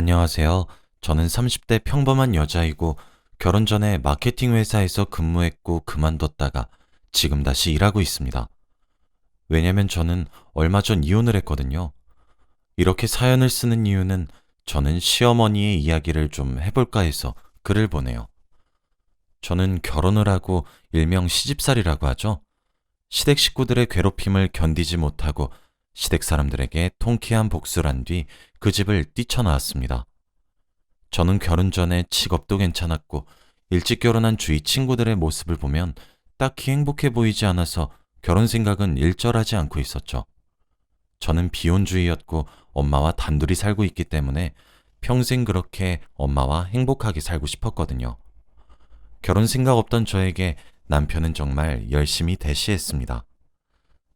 안녕하세요. 저는 30대 평범한 여자이고 결혼 전에 마케팅 회사에서 근무했고 그만뒀다가 지금 다시 일하고 있습니다. 왜냐면 저는 얼마 전 이혼을 했거든요. 이렇게 사연을 쓰는 이유는 저는 시어머니의 이야기를 좀 해볼까 해서 글을 보내요. 저는 결혼을 하고 일명 시집살이라고 하죠. 시댁 식구들의 괴롭힘을 견디지 못하고 시댁 사람들에게 통쾌한 복수를 한 뒤 그 집을 뛰쳐나왔습니다. 저는 결혼 전에 직업도 괜찮았고 일찍 결혼한 주위 친구들의 모습을 보면 딱히 행복해 보이지 않아서 결혼 생각은 일절하지 않고 있었죠. 저는 비혼주의였고 엄마와 단둘이 살고 있기 때문에 평생 그렇게 엄마와 행복하게 살고 싶었거든요. 결혼 생각 없던 저에게 남편은 정말 열심히 대시했습니다.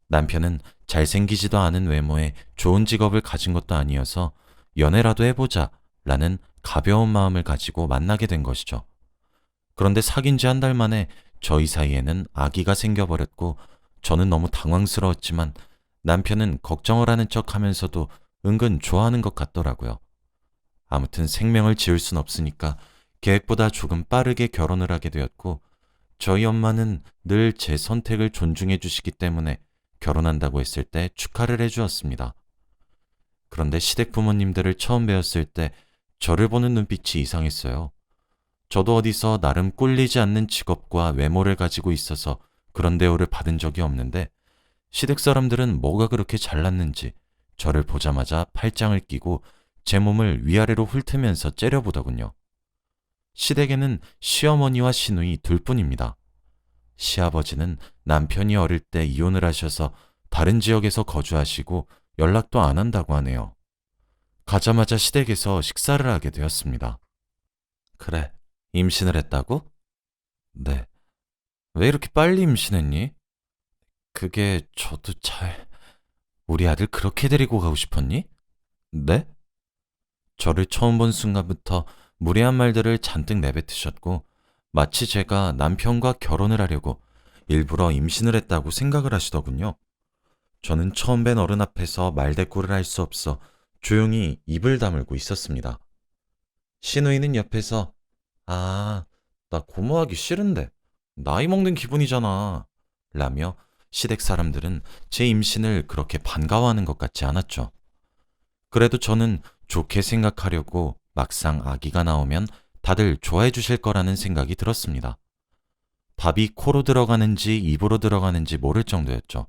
남편은 잘생기지도 않은 외모에 좋은 직업을 가진 것도 아니어서 연애라도 해보자 라는 가벼운 마음을 가지고 만나게 된 것이죠. 그런데 사귄 지 한 달 만에 저희 사이에는 아기가 생겨버렸고 저는 너무 당황스러웠지만 남편은 걱정을 하는 척 하면서도 은근 좋아하는 것 같더라고요. 아무튼 생명을 지울 순 없으니까 계획보다 조금 빠르게 결혼을 하게 되었고 저희 엄마는 늘 제 선택을 존중해 주시기 때문에 결혼한다고 했을 때 축하를 해 주었습니다. 그런데 시댁 부모님들을 처음 뵈었을 때 저를 보는 눈빛이 이상했어요. 저도 어디서 나름 꿀리지 않는 직업과 외모를 가지고 있어서 그런 대우를 받은 적이 없는데 시댁 사람들은 뭐가 그렇게 잘났는지 저를 보자마자 팔짱을 끼고 제 몸을 위아래로 훑으면서 째려보더군요. 시댁에는 시어머니와 시누이 둘뿐입니다. 시아버지는 남편이 어릴 때 이혼을 하셔서 다른 지역에서 거주하시고 연락도 안 한다고 하네요. 가자마자 시댁에서 식사를 하게 되었습니다. 그래, 임신을 했다고? 네. 왜 이렇게 빨리 임신했니? 그게 저도 우리 아들 그렇게 데리고 가고 싶었니? 네? 저를 처음 본 순간부터 무례한 말들을 잔뜩 내뱉으셨고 마치 제가 남편과 결혼을 하려고 일부러 임신을 했다고 생각을 하시더군요. 저는 처음 뵌 어른 앞에서 말대꾸를 할 수 없어 조용히 입을 다물고 있었습니다. 시누이는 옆에서 아, 나 고모하기 싫은데 나이 먹는 기분이잖아 라며 시댁 사람들은 제 임신을 그렇게 반가워하는 것 같지 않았죠. 그래도 저는 좋게 생각하려고 막상 아기가 나오면 다들 좋아해 주실 거라는 생각이 들었습니다. 밥이 코로 들어가는지 입으로 들어가는지 모를 정도였죠.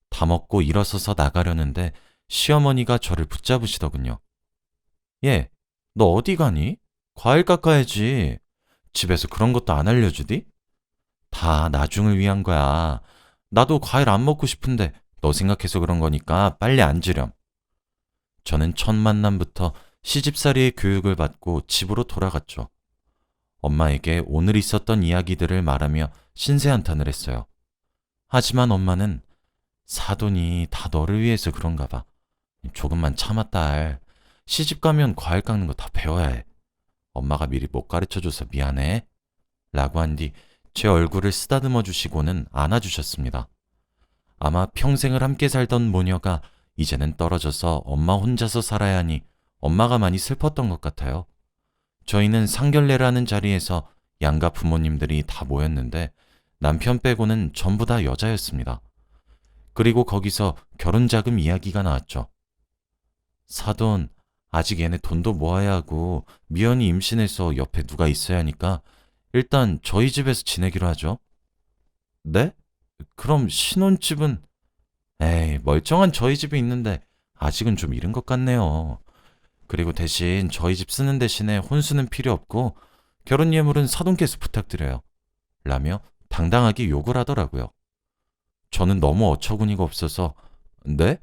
다 먹고 일어서서 나가려는데 시어머니가 저를 붙잡으시더군요. 얘, 너 어디 가니? 과일 깎아야지. 집에서 그런 것도 안 알려주디? 다 나중을 위한 거야. 나도 과일 안 먹고 싶은데 너 생각해서 그런 거니까 빨리 앉으렴. 저는 첫 만남부터 시집살이의 교육을 받고 집으로 돌아갔죠. 엄마에게 오늘 있었던 이야기들을 말하며 신세한탄을 했어요. 하지만 엄마는 사돈이 다 너를 위해서 그런가 봐. 조금만 참아 딸. 시집 가면 과일 깎는 거 다 배워야 해. 엄마가 미리 못 가르쳐줘서 미안해. 라고 한 뒤 제 얼굴을 쓰다듬어 주시고는 안아주셨습니다. 아마 평생을 함께 살던 모녀가 이제는 떨어져서 엄마 혼자서 살아야 하니 엄마가 많이 슬펐던 것 같아요. 저희는 상견례를 하는 자리에서 양가 부모님들이 다 모였는데 남편 빼고는 전부 다 여자였습니다. 그리고 거기서 결혼자금 이야기가 나왔죠. 사돈, 아직 얘네 돈도 모아야 하고 미연이 임신해서 옆에 누가 있어야 하니까 일단 저희 집에서 지내기로 하죠. 네? 그럼 신혼집은 에이, 멀쩡한 저희 집이 있는데 아직은 좀 이른 것 같네요. 그리고 대신 저희 집 쓰는 대신에 혼수는 필요 없고 결혼 예물은 사돈께서 부탁드려요. 라며 당당하게 욕을 하더라고요. 저는 너무 어처구니가 없어서 네?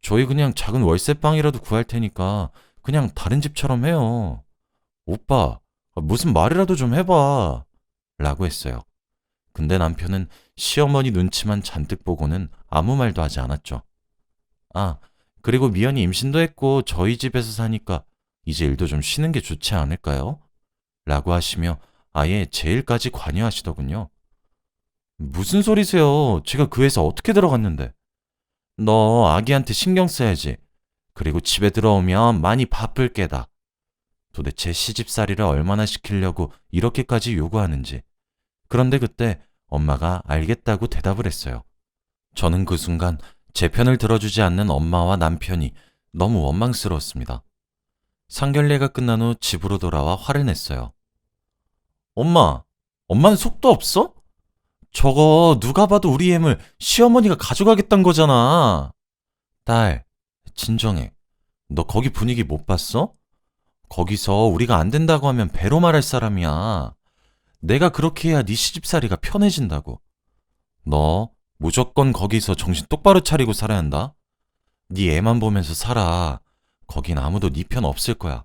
저희 그냥 작은 월세방이라도 구할 테니까 그냥 다른 집처럼 해요. 오빠, 무슨 말이라도 좀 해봐. 라고 했어요. 근데 남편은 시어머니 눈치만 잔뜩 보고는 아무 말도 하지 않았죠. 아, 그리고 미연이 임신도 했고 저희 집에서 사니까 이제 일도 좀 쉬는 게 좋지 않을까요? 라고 하시며 아예 제 일까지 관여하시더군요. 무슨 소리세요? 제가 그 회사 어떻게 들어갔는데? 너 아기한테 신경 써야지. 그리고 집에 들어오면 많이 바쁠 게다. 도대체 시집살이를 얼마나 시키려고 이렇게까지 요구하는지. 그런데 그때 엄마가 알겠다고 대답을 했어요. 저는 그 순간 제 편을 들어주지 않는 엄마와 남편이 너무 원망스러웠습니다. 상견례가 끝난 후 집으로 돌아와 화를 냈어요. 엄마는 속도 없어? 저거 누가 봐도 우리 애물 시어머니가 가져가겠다는 거잖아. 딸, 진정해. 너 거기 분위기 못 봤어? 거기서 우리가 안 된다고 하면 배로 말할 사람이야. 내가 그렇게 해야 네 시집살이가 편해진다고. 너 무조건 거기서 정신 똑바로 차리고 살아야 한다. 네 애만 보면서 살아. 거긴 아무도 네 편 없을 거야.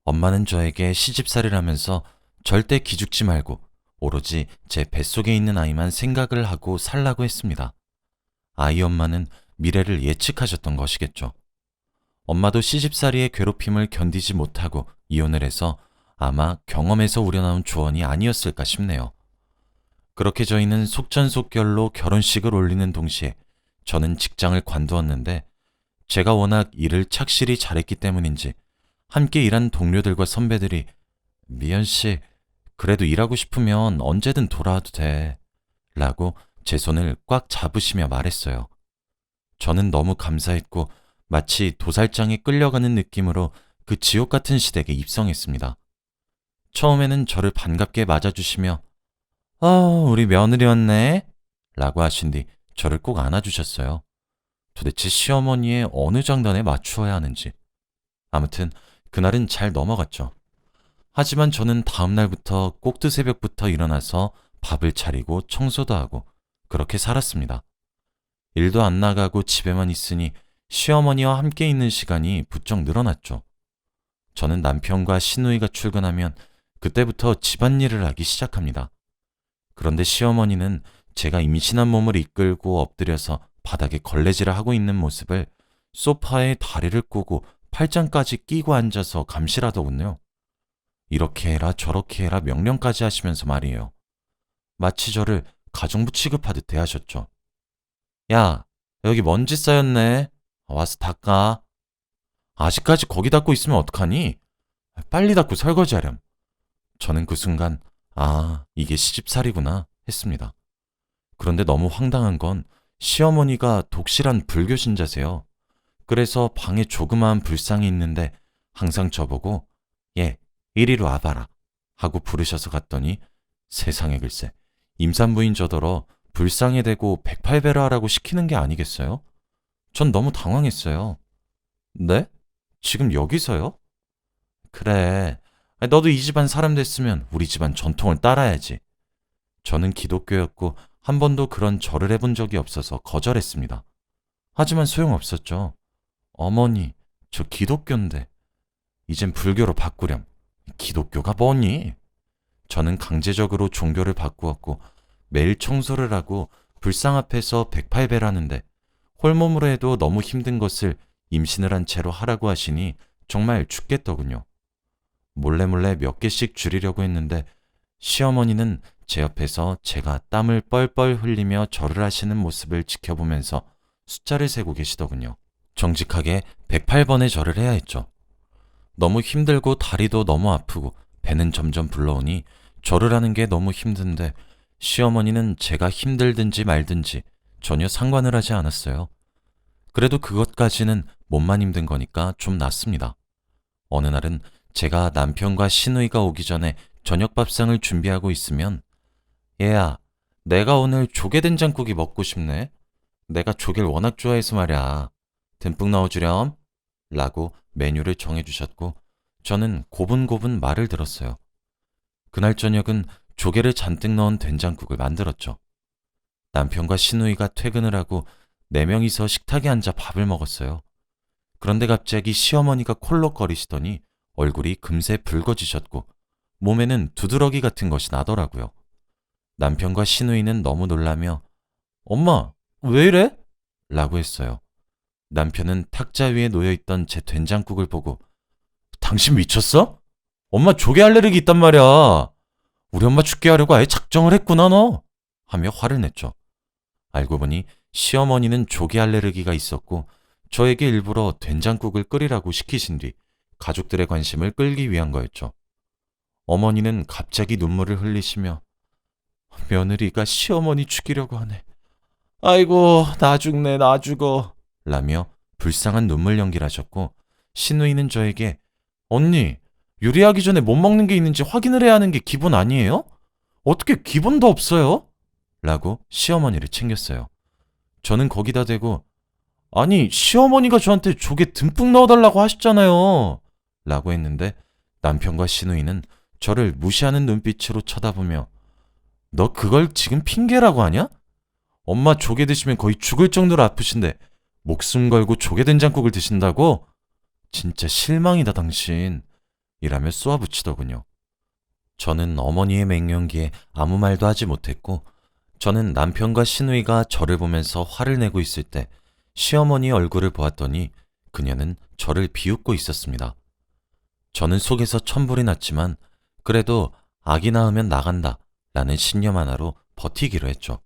엄마는 저에게 시집살이라면서 절대 기죽지 말고 오로지 제 뱃속에 있는 아이만 생각을 하고 살라고 했습니다. 아이 엄마는 미래를 예측하셨던 것이겠죠. 엄마도 시집살이의 괴롭힘을 견디지 못하고 이혼을 해서 아마 경험에서 우러나온 조언이 아니었을까 싶네요. 그렇게 저희는 속전속결로 결혼식을 올리는 동시에 저는 직장을 관두었는데 제가 워낙 일을 착실히 잘했기 때문인지 함께 일한 동료들과 선배들이 미연 씨, 그래도 일하고 싶으면 언제든 돌아와도 돼. 라고 제 손을 꽉 잡으시며 말했어요. 저는 너무 감사했고 마치 도살장에 끌려가는 느낌으로 그 지옥 같은 시댁에 입성했습니다. 처음에는 저를 반갑게 맞아주시며 우리 며느리 왔네 라고 하신 뒤 저를 꼭 안아주셨어요. 도대체 시어머니의 어느 장단에 맞추어야 하는지. 아무튼 그날은 잘 넘어갔죠. 하지만 저는 다음 날부터 꼭두 새벽부터 일어나서 밥을 차리고 청소도 하고 그렇게 살았습니다. 일도 안 나가고 집에만 있으니 시어머니와 함께 있는 시간이 부쩍 늘어났죠. 저는 남편과 시누이가 출근하면 그때부터 집안일을 하기 시작합니다. 그런데 시어머니는 제가 임신한 몸을 이끌고 엎드려서 바닥에 걸레질을 하고 있는 모습을 소파에 다리를 꼬고 팔짱까지 끼고 앉아서 감시하더군요. 이렇게 해라 저렇게 해라 명령까지 하시면서 말이에요. 마치 저를 가정부 취급하듯 대하셨죠. 야, 여기 먼지 쌓였네. 와서 닦아. 아직까지 거기 닦고 있으면 어떡하니? 빨리 닦고 설거지하렴. 저는 그 순간 이게 시집살이구나 했습니다. 그런데 너무 황당한 건 시어머니가 독실한 불교 신자세요. 그래서 방에 조그마한 불상이 있는데 항상 저보고 얘 이리로 와봐라 하고 부르셔서 갔더니 세상에 글쎄 임산부인 저더러 불상에 대고 108배를 하라고 시키는 게 아니겠어요? 전 너무 당황했어요. 네? 지금 여기서요? 그래. 너도 이 집안 사람 됐으면 우리 집안 전통을 따라야지. 저는 기독교였고 한 번도 그런 절을 해본 적이 없어서 거절했습니다. 하지만 소용없었죠. 어머니, 저 기독교인데 이젠 불교로 바꾸렴. 기독교가 뭐니? 저는 강제적으로 종교를 바꾸었고 매일 청소를 하고 불상 앞에서 108배를 하는데 홀몸으로 해도 너무 힘든 것을 임신을 한 채로 하라고 하시니 정말 죽겠더군요. 몰래 몇 개씩 줄이려고 했는데 시어머니는 제 옆에서 제가 땀을 뻘뻘 흘리며 절을 하시는 모습을 지켜보면서 숫자를 세고 계시더군요. 정직하게 108번의 절을 해야 했죠. 너무 힘들고 다리도 너무 아프고 배는 점점 불러오니 절을 하는 게 너무 힘든데 시어머니는 제가 힘들든지 말든지 전혀 상관을 하지 않았어요. 그래도 그것까지는 몸만 힘든 거니까 좀 낫습니다. 어느 날은 제가 남편과 시누이가 오기 전에 저녁 밥상을 준비하고 있으면 얘야, 내가 오늘 조개된장국이 먹고 싶네. 내가 조개를 워낙 좋아해서 말이야. 듬뿍 넣어주렴. 라고 메뉴를 정해주셨고 저는 고분고분 말을 들었어요. 그날 저녁은 조개를 잔뜩 넣은 된장국을 만들었죠. 남편과 시누이가 퇴근을 하고 4명이서 식탁에 앉아 밥을 먹었어요. 그런데 갑자기 시어머니가 콜록거리시더니 얼굴이 금세 붉어지셨고 몸에는 두드러기 같은 것이 나더라고요. 남편과 시누이는 너무 놀라며 엄마, 왜 이래? 라고 했어요. 남편은 탁자 위에 놓여있던 제 된장국을 보고 당신 미쳤어? 엄마 조개 알레르기 있단 말이야. 우리 엄마 죽게 하려고 아예 작정을 했구나 너. 하며 화를 냈죠. 알고 보니 시어머니는 조개 알레르기가 있었고 저에게 일부러 된장국을 끓이라고 시키신 뒤 가족들의 관심을 끌기 위한 거였죠. 어머니는 갑자기 눈물을 흘리시며 며느리가 시어머니 죽이려고 하네. 아이고, 나 죽네, 나 죽어. 라며 불쌍한 눈물 연기를 하셨고, 시누이는 저에게 언니, 요리하기 전에 못 먹는 게 있는지 확인을 해야 하는 게 기본 아니에요? 어떻게 기본도 없어요? 라고 시어머니를 챙겼어요. 저는 거기다 대고 아니, 시어머니가 저한테 조개 듬뿍 넣어달라고 하셨잖아요. 라고 했는데 남편과 시누이는 저를 무시하는 눈빛으로 쳐다보며 너 그걸 지금 핑계라고 하냐? 엄마 조개 드시면 거의 죽을 정도로 아프신데 목숨 걸고 조개 된장국을 드신다고? 진짜 실망이다 당신. 이라며 쏘아붙이더군요. 저는 어머니의 맹연기에 아무 말도 하지 못했고 저는 남편과 시누이가 저를 보면서 화를 내고 있을 때 시어머니의 얼굴을 보았더니 그녀는 저를 비웃고 있었습니다. 저는 속에서 천불이 났지만 그래도 아기 낳으면 나간다 라는 신념 하나로 버티기로 했죠.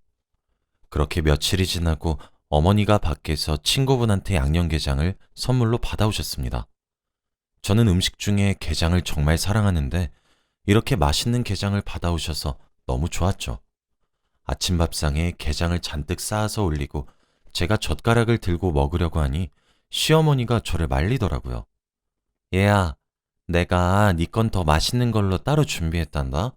그렇게 며칠이 지나고 어머니가 밖에서 친구분한테 양념게장을 선물로 받아오셨습니다. 저는 음식 중에 게장을 정말 사랑하는데 이렇게 맛있는 게장을 받아오셔서 너무 좋았죠. 아침밥상에 게장을 잔뜩 쌓아서 올리고 제가 젓가락을 들고 먹으려고 하니 시어머니가 저를 말리더라고요. 얘야, 내가 네 건 더 맛있는 걸로 따로 준비했단다.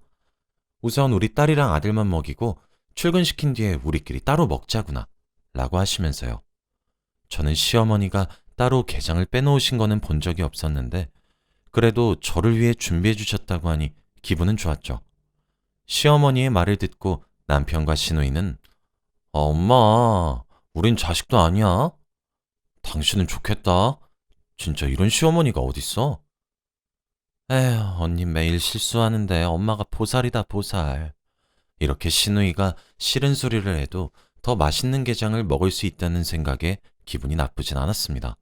우선 우리 딸이랑 아들만 먹이고 출근시킨 뒤에 우리끼리 따로 먹자구나. 라고 하시면서요. 저는 시어머니가 따로 게장을 빼놓으신 거는 본 적이 없었는데 그래도 저를 위해 준비해 주셨다고 하니 기분은 좋았죠. 시어머니의 말을 듣고 남편과 시누이는 엄마, 우린 자식도 아니야. 당신은 좋겠다. 진짜 이런 시어머니가 어딨어? 에휴, 언니 매일 실수하는데 엄마가 보살이다, 보살. 이렇게 시누이가 싫은 소리를 해도 더 맛있는 게장을 먹을 수 있다는 생각에 기분이 나쁘진 않았습니다.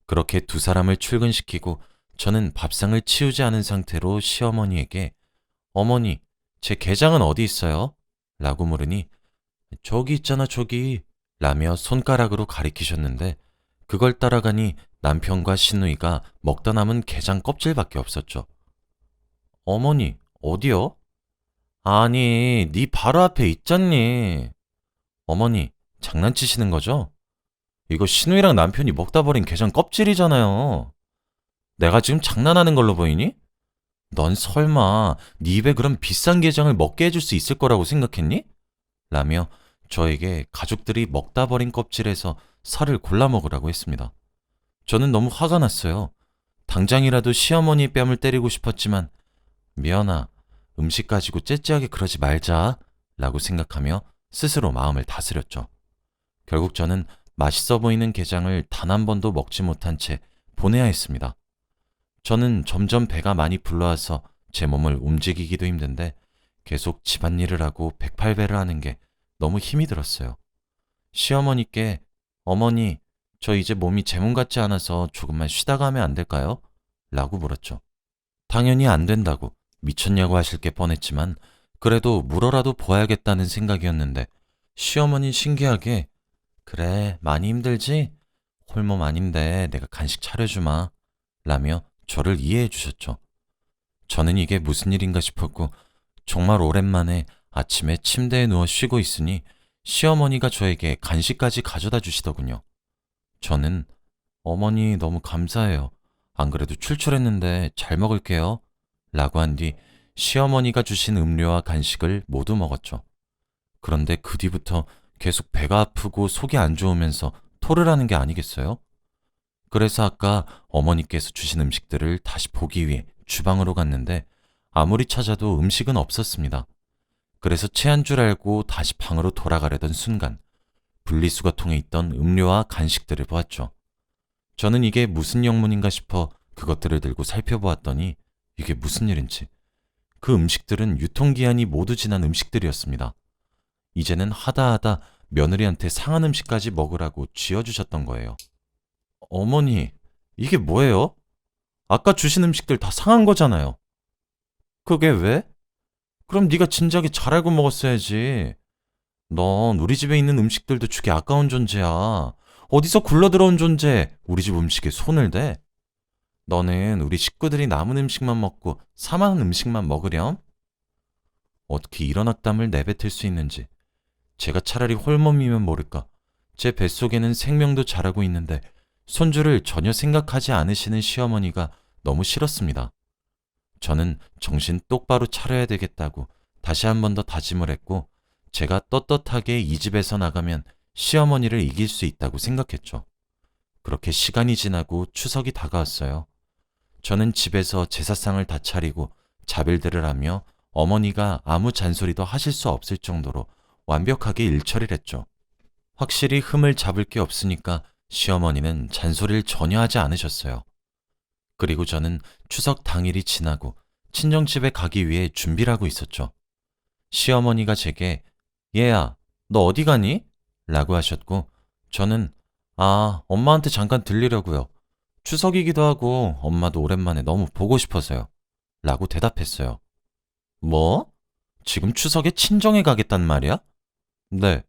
그렇게 두 사람을 출근시키고 저는 밥상을 치우지 않은 상태로 시어머니에게 어머니, 제 게장은 어디 있어요? 라고 물으니 저기 있잖아, 저기. 라며 손가락으로 가리키셨는데 그걸 따라가니 남편과 시누이가 먹다 남은 게장 껍질밖에 없었죠. 어머니, 어디요? 아니, 네 바로 앞에 있잖니. 어머니, 장난치시는 거죠? 이거 시누이랑 남편이 먹다 버린 게장 껍질이잖아요. 내가 지금 장난하는 걸로 보이니? 넌 설마 네 입에 그런 비싼 게장을 먹게 해줄 수 있을 거라고 생각했니? 라며 저에게 가족들이 먹다 버린 껍질에서 살을 골라 먹으라고 했습니다. 저는 너무 화가 났어요. 당장이라도 시어머니의 뺨을 때리고 싶었지만 미연아, 음식 가지고 째째하게 그러지 말자 라고 생각하며 스스로 마음을 다스렸죠. 결국 저는 맛있어 보이는 게장을 단 한 번도 먹지 못한 채 보내야 했습니다. 저는 점점 배가 많이 불러와서 제 몸을 움직이기도 힘든데 계속 집안일을 하고 108배를 하는 게 너무 힘이 들었어요. 시어머니께 어머니, 저 이제 몸이 제 몸 같지 않아서 조금만 쉬다가 하면 안 될까요? 라고 물었죠. 당연히 안 된다고 미쳤냐고 하실 게 뻔했지만 그래도 물어라도 보아야겠다는 생각이었는데 시어머니 신기하게 그래, 많이 힘들지? 홀몸 아닌데 내가 간식 차려주마 라며 저를 이해해 주셨죠. 저는 이게 무슨 일인가 싶었고 정말 오랜만에 아침에 침대에 누워 쉬고 있으니 시어머니가 저에게 간식까지 가져다 주시더군요. 저는 어머니 너무 감사해요. 안 그래도 출출했는데 잘 먹을게요. 라고 한 뒤 시어머니가 주신 음료와 간식을 모두 먹었죠. 그런데 그 뒤부터 계속 배가 아프고 속이 안 좋으면서 토를 하는 게 아니겠어요? 그래서 아까 어머니께서 주신 음식들을 다시 보기 위해 주방으로 갔는데 아무리 찾아도 음식은 없었습니다. 그래서 체한 줄 알고 다시 방으로 돌아가려던 순간 분리수거통에 있던 음료와 간식들을 보았죠. 저는 이게 무슨 영문인가 싶어 그것들을 들고 살펴보았더니 이게 무슨 일인지 그 음식들은 유통기한이 모두 지난 음식들이었습니다. 이제는 하다하다 며느리한테 상한 음식까지 먹으라고 쥐어주셨던 거예요. 어머니, 이게 뭐예요? 아까 주신 음식들 다 상한 거잖아요. 그게 왜? 그럼 네가 진작에 잘 알고 먹었어야지. 넌 우리 집에 있는 음식들도 주기 아까운 존재야. 어디서 굴러들어온 존재 우리 집 음식에 손을 대? 너는 우리 식구들이 남은 음식만 먹고 사망한 음식만 먹으렴? 어떻게 이런 악담을 내뱉을 수 있는지. 제가 차라리 홀몸이면 모를까. 제 뱃속에는 생명도 자라고 있는데 손주를 전혀 생각하지 않으시는 시어머니가 너무 싫었습니다. 저는 정신 똑바로 차려야 되겠다고 다시 한 번 더 다짐을 했고, 제가 떳떳하게 이 집에서 나가면 시어머니를 이길 수 있다고 생각했죠. 그렇게 시간이 지나고 추석이 다가왔어요. 저는 집에서 제사상을 다 차리고 자빌들을 하며 어머니가 아무 잔소리도 하실 수 없을 정도로 완벽하게 일처리를 했죠. 확실히 흠을 잡을 게 없으니까 시어머니는 잔소리를 전혀 하지 않으셨어요. 그리고 저는 추석 당일이 지나고 친정집에 가기 위해 준비를 하고 있었죠. 시어머니가 제게 얘야, 너 어디 가니? 라고 하셨고, 저는 엄마한테 잠깐 들리려고요. 추석이기도 하고 엄마도 오랜만에 너무 보고 싶어서요. 라고 대답했어요. 뭐? 지금 추석에 친정에 가겠단 말이야? 네.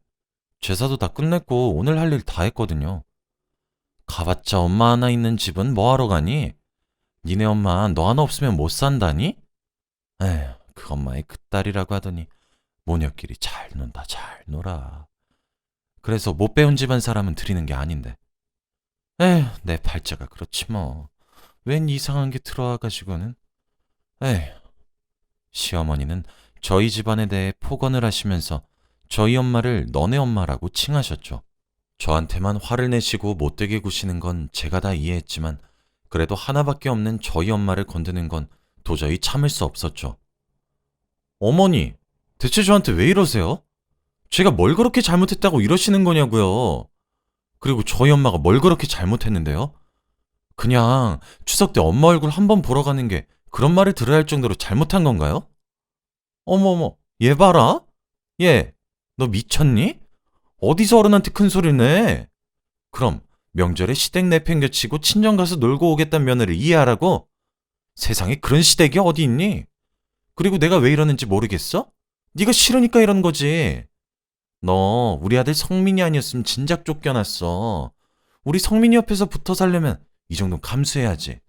제사도 다 끝냈고 오늘 할 일 다 했거든요. 가봤자 엄마 하나 있는 집은 뭐하러 가니? 니네 엄마 너 하나 없으면 못 산다니? 에휴, 그 엄마의 그 딸이라고 하더니 모녀끼리 잘 논다 잘 놀아. 그래서 못 배운 집안 사람은 드리는 게 아닌데. 에휴, 내 팔자가 그렇지 뭐. 웬 이상한 게 들어와가지고는. 에휴. 시어머니는 저희 집안에 대해 폭언을 하시면서 저희 엄마를 너네 엄마라고 칭하셨죠. 저한테만 화를 내시고 못되게 구시는 건 제가 다 이해했지만 그래도 하나밖에 없는 저희 엄마를 건드는 건 도저히 참을 수 없었죠. 어머니, 대체 저한테 왜 이러세요? 제가 뭘 그렇게 잘못했다고 이러시는 거냐고요. 그리고 저희 엄마가 뭘 그렇게 잘못했는데요? 그냥 추석 때 엄마 얼굴 한번 보러 가는 게 그런 말을 들어야 할 정도로 잘못한 건가요? 어머머, 얘 봐라. 얘, 너 미쳤니? 어디서 어른한테 큰 소리를 내? 그럼 명절에 시댁 내팽개치고 친정 가서 놀고 오겠다는 며느리를 이해하라고? 세상에 그런 시댁이 어디 있니? 그리고 내가 왜 이러는지 모르겠어? 네가 싫으니까 이런 거지. 너 우리 아들 성민이 아니었으면 진작 쫓겨났어. 우리 성민이 옆에서 붙어 살려면 이 정도는 감수해야지.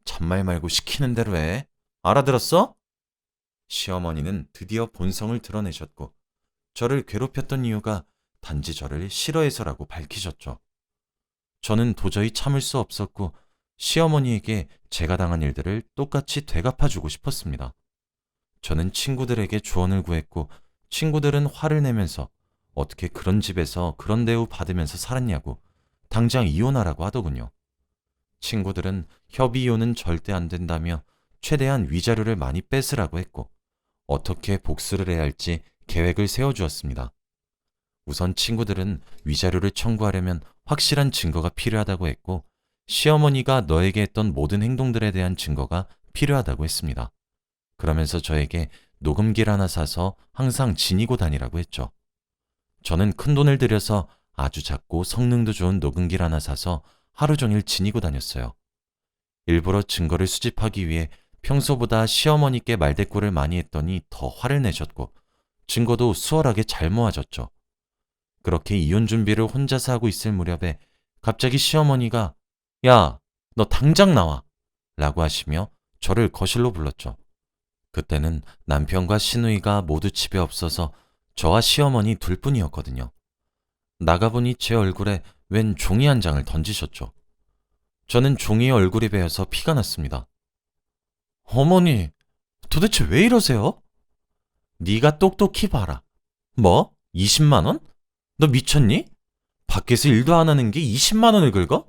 잔말 말고 시키는 대로 해. 알아들었어? 시어머니는 드디어 본성을 드러내셨고 저를 괴롭혔던 이유가 단지 저를 싫어해서라고 밝히셨죠. 저는 도저히 참을 수 없었고 시어머니에게 제가 당한 일들을 똑같이 되갚아주고 싶었습니다. 저는 친구들에게 조언을 구했고 친구들은 화를 내면서 어떻게 그런 집에서 그런 대우 받으면서 살았냐고 당장 이혼하라고 하더군요. 친구들은 협의 이혼은 절대 안 된다며 최대한 위자료를 많이 뺏으라고 했고 어떻게 복수를 해야 할지 계획을 세워주었습니다. 우선 친구들은 위자료를 청구하려면 확실한 증거가 필요하다고 했고 시어머니가 너에게 했던 모든 행동들에 대한 증거가 필요하다고 했습니다. 그러면서 저에게 녹음기를 하나 사서 항상 지니고 다니라고 했죠. 저는 큰돈을 들여서 아주 작고 성능도 좋은 녹음기를 하나 사서 하루 종일 지니고 다녔어요. 일부러 증거를 수집하기 위해 평소보다 시어머니께 말대꾸를 많이 했더니 더 화를 내셨고 증거도 수월하게 잘 모아졌죠. 그렇게 이혼 준비를 혼자서 하고 있을 무렵에 갑자기 시어머니가 야, 너 당장 나와! 라고 하시며 저를 거실로 불렀죠. 그때는 남편과 시누이가 모두 집에 없어서 저와 시어머니 둘뿐이었거든요. 나가보니 제 얼굴에 웬 종이 한 장을 던지셨죠. 저는 종이에 얼굴이 베어서 피가 났습니다. 어머니, 도대체 왜 이러세요? 네가 똑똑히 봐라. 뭐? 20만 원? 너 미쳤니? 밖에서 일도 안 하는 게 20만 원을 긁어?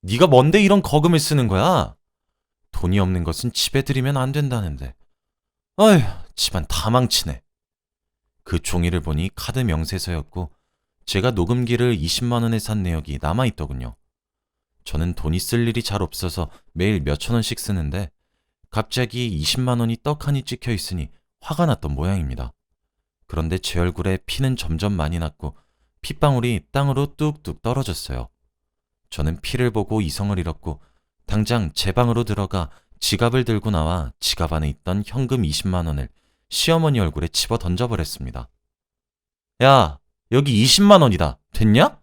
네가 뭔데 이런 거금을 쓰는 거야? 돈이 없는 것은 집에 들이면 안 된다는데. 어휴, 집안 다 망치네. 그 종이를 보니 카드 명세서였고 제가 녹음기를 20만 원에 산 내역이 남아있더군요. 저는 돈이 쓸 일이 잘 없어서 매일 몇천 원씩 쓰는데 갑자기 20만 원이 떡하니 찍혀 있으니 화가 났던 모양입니다. 그런데 제 얼굴에 피는 점점 많이 났고 핏방울이 땅으로 뚝뚝 떨어졌어요. 저는 피를 보고 이성을 잃었고 당장 제 방으로 들어가 지갑을 들고 나와 지갑 안에 있던 현금 20만 원을 시어머니 얼굴에 집어 던져버렸습니다. 야, 여기 20만 원이다. 됐냐?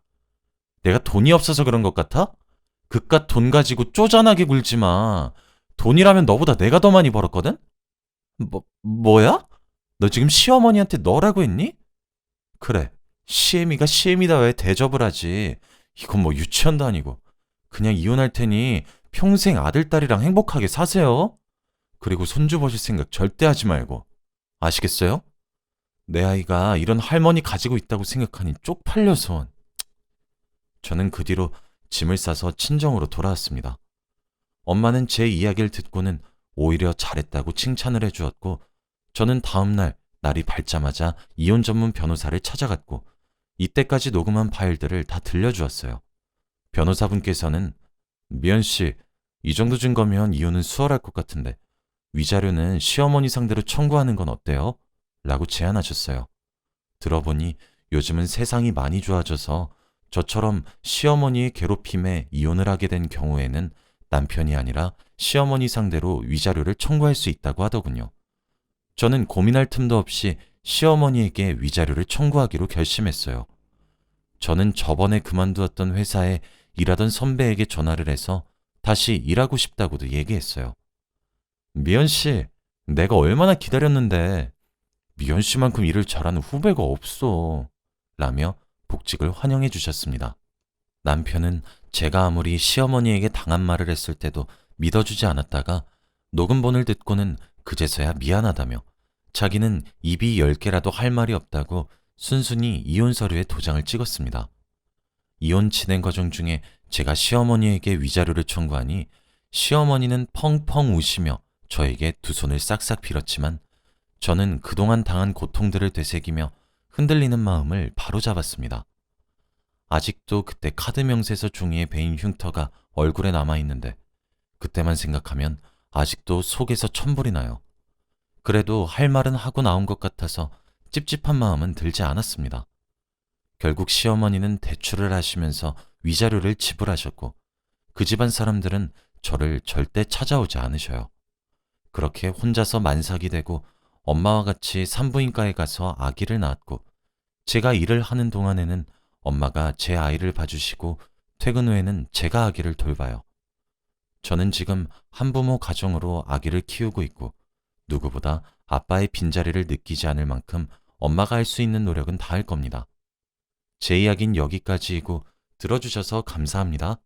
내가 돈이 없어서 그런 것 같아? 그깟 돈 가지고 쪼잔하게 굴지 마. 돈이라면 너보다 내가 더 많이 벌었거든? 뭐야? 너 지금 시어머니한테 너라고 했니? 그래. 시애미가 시애미다 왜 대접을 하지? 이건 뭐 유치원도 아니고. 그냥 이혼할 테니 평생 아들, 딸이랑 행복하게 사세요. 그리고 손주 보실 생각 절대 하지 말고. 아시겠어요? 내 아이가 이런 할머니 가지고 있다고 생각하니 쪽팔려서. 저는 그 뒤로 짐을 싸서 친정으로 돌아왔습니다. 엄마는 제 이야기를 듣고는 오히려 잘했다고 칭찬을 해주었고, 저는 다음날 날이 밝자마자 이혼 전문 변호사를 찾아갔고, 이때까지 녹음한 파일들을 다 들려주었어요. 변호사분께서는 미연 씨, 이 정도 증거면 이혼은 수월할 것 같은데 위자료는 시어머니 상대로 청구하는 건 어때요? 라고 제안하셨어요. 들어보니 요즘은 세상이 많이 좋아져서 저처럼 시어머니의 괴롭힘에 이혼을 하게 된 경우에는 남편이 아니라 시어머니 상대로 위자료를 청구할 수 있다고 하더군요. 저는 고민할 틈도 없이 시어머니에게 위자료를 청구하기로 결심했어요. 저는 저번에 그만두었던 회사에 일하던 선배에게 전화를 해서 다시 일하고 싶다고도 얘기했어요. 미연 씨, 내가 얼마나 기다렸는데 미연 씨만큼 일을 잘하는 후배가 없어. 라며 복직을 환영해 주셨습니다. 남편은 제가 아무리 시어머니에게 당한 말을 했을 때도 믿어주지 않았다가 녹음본을 듣고는 그제서야 미안하다며 자기는 입이 10개라도 할 말이 없다고 순순히 이혼 서류에 도장을 찍었습니다. 이혼 진행 과정 중에 제가 시어머니에게 위자료를 청구하니 시어머니는 펑펑 우시며 저에게 두 손을 싹싹 빌었지만 저는 그동안 당한 고통들을 되새기며 흔들리는 마음을 바로잡았습니다. 아직도 그때 카드 명세서 종이에 베인 흉터가 얼굴에 남아있는데 그때만 생각하면 아직도 속에서 천불이 나요. 그래도 할 말은 하고 나온 것 같아서 찝찝한 마음은 들지 않았습니다. 결국 시어머니는 대출을 하시면서 위자료를 지불하셨고 그 집안 사람들은 저를 절대 찾아오지 않으셔요. 그렇게 혼자서 만삭이 되고 엄마와 같이 산부인과에 가서 아기를 낳았고 제가 일을 하는 동안에는 엄마가 제 아이를 봐주시고 퇴근 후에는 제가 아기를 돌봐요. 저는 지금 한부모 가정으로 아기를 키우고 있고 누구보다 아빠의 빈자리를 느끼지 않을 만큼 엄마가 할 수 있는 노력은 다할 겁니다. 제 이야기는 여기까지이고 들어주셔서 감사합니다.